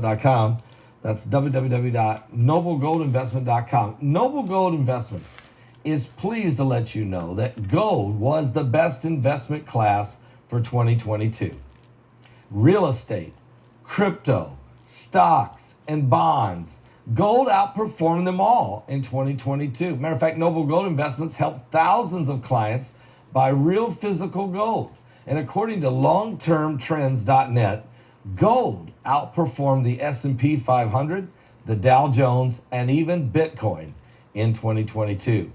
www.noblegoldinvestment.com. That's www.noblegoldinvestment.com. Noble Gold Investments is pleased to let you know that gold was the best investment class for 2022. Real estate, crypto, stocks, and bonds. Gold outperformed them all in 2022. Matter of fact, Noble Gold Investments helped thousands of clients buy real physical gold. And according to longtermtrends.net, gold outperformed the S&P 500, the Dow Jones, and even Bitcoin in 2022.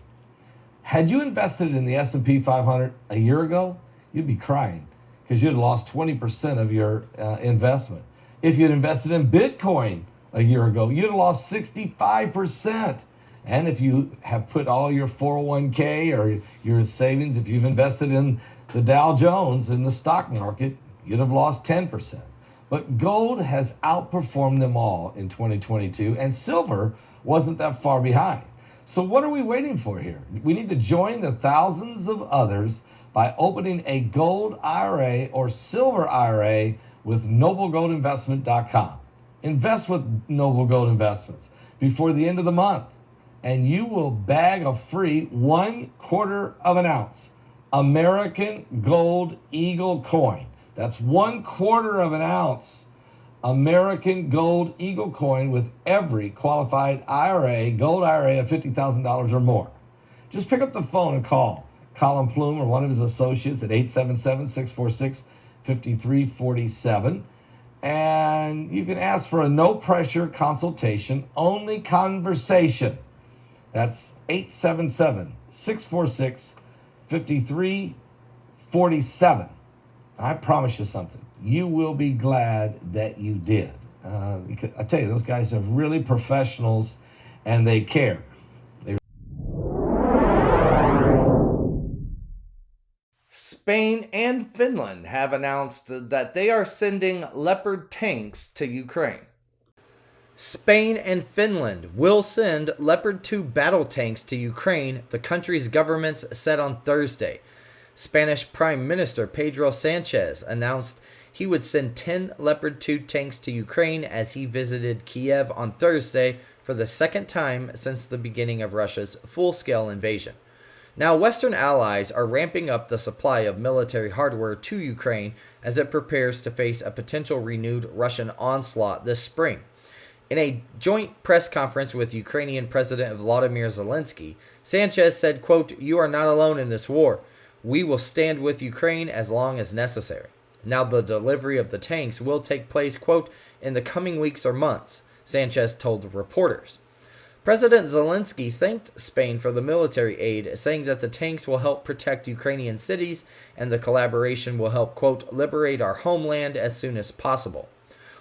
Had you invested in the S&P 500 a year ago, you'd be crying because you'd have lost 20% of your investment. If you'd invested in Bitcoin a year ago, you'd have lost 65%. And if you have put all your 401k or your savings, if you've invested in the Dow Jones in the stock market, you'd have lost 10%. But gold has outperformed them all in 2022, and silver wasn't that far behind. So what are we waiting for here? We need to join the thousands of others by opening a gold IRA or silver IRA with noblegoldinvestment.com. Invest with Noble Gold Investments before the end of the month, and you will bag a free 1/4 of an ounce American Gold Eagle coin. That's 1/4 of an ounce American Gold Eagle coin with every qualified IRA, gold IRA of $50,000 or more. Just pick up the phone and call Colin Plume or one of his associates at 877-646-5347. And you can ask for a no-pressure consultation, only conversation. That's 877-646-5347. I promise you something. You will be glad that you did. I tell you, those guys are really professionals and they care. Spain and Finland have announced that they are sending Leopard tanks to Ukraine. Spain and Finland will send Leopard 2 battle tanks to Ukraine, the country's governments said on Thursday. Spanish Prime Minister Pedro Sanchez announced he would send 10 Leopard 2 tanks to Ukraine as he visited Kiev on Thursday for the second time since the beginning of Russia's full-scale invasion. Now, Western allies are ramping up the supply of military hardware to Ukraine as it prepares to face a potential renewed Russian onslaught this spring. In a joint press conference with Ukrainian President Volodymyr Zelensky, Sanchez said, quote, "You are not alone in this war. We will stand with Ukraine as long as necessary." Now the delivery of the tanks will take place, quote, "in the coming weeks or months," Sanchez told reporters. President Zelensky thanked Spain for the military aid, saying that the tanks will help protect Ukrainian cities and the collaboration will help, quote, "liberate our homeland as soon as possible."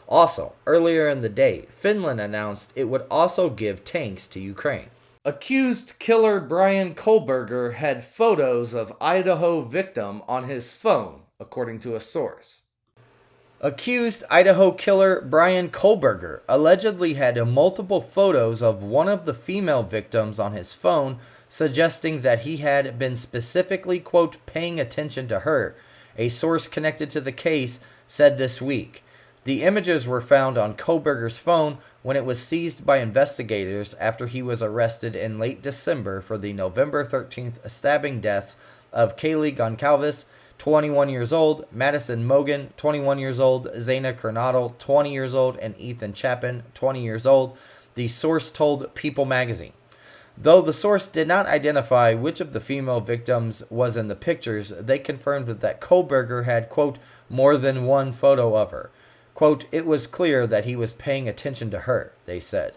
Also, earlier in the day, Finland announced it would also give tanks to Ukraine. Accused killer Bryan Kohberger had photos of Idaho victim on his phone, according to a source. Accused Idaho killer Bryan Kohberger allegedly had multiple photos of one of the female victims on his phone, suggesting that he had been specifically, quote, "paying attention to her," a source connected to the case said this week. The images were found on Kohberger's phone when it was seized by investigators after he was arrested in late December for the November 13th stabbing deaths of Kaylee Goncalves, 21 years old, Madison Mogan, 21 years old, Zaina Kernadel, 20 years old, and Ethan Chapin, 20 years old, the source told People magazine. Though the source did not identify which of the female victims was in the pictures, they confirmed that Kohberger had, quote, "more than one photo of her." Quote, "It was clear that he was paying attention to her," they said.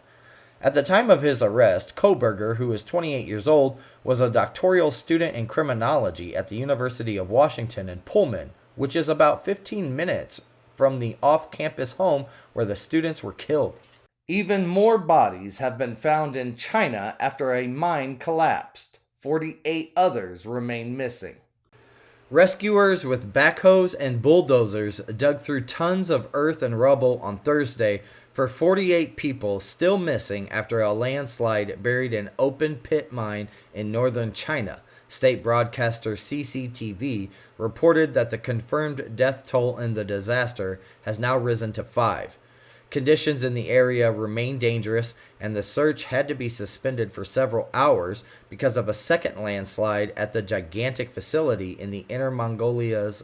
At the time of his arrest, Kohberger, who is 28 years old, was a doctoral student in criminology at the University of Washington in Pullman, which is about 15 minutes from the off-campus home where the students were killed. Even more bodies have been found in China after a mine collapsed. 48 others remain missing. Rescuers with backhoes and bulldozers dug through tons of earth and rubble on Thursday for 48 people still missing after a landslide buried an open pit mine in northern China. State broadcaster CCTV reported that the confirmed death toll in the disaster has now risen to 5. Conditions in the area remained dangerous, and the search had to be suspended for several hours because of a second landslide at the gigantic facility in the Inner Mongolia's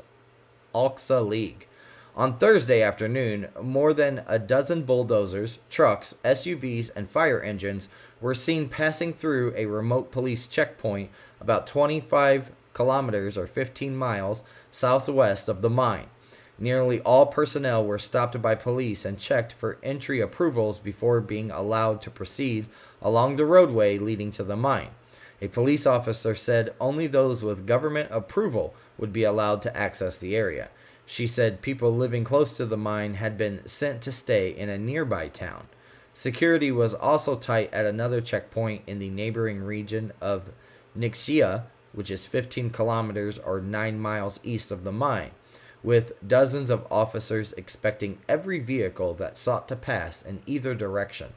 Alksa League. On Thursday afternoon, more than a dozen bulldozers, trucks, SUVs, and fire engines were seen passing through a remote police checkpoint about 25 kilometers or 15 miles southwest of the mine. Nearly all personnel were stopped by police and checked for entry approvals before being allowed to proceed along the roadway leading to the mine. A police officer said only those with government approval would be allowed to access the area. She said people living close to the mine had been sent to stay in a nearby town. Security was also tight at another checkpoint in the neighboring region of Nixia, which is 15 kilometers or 9 miles east of the mine, with dozens of officers expecting every vehicle that sought to pass in either direction.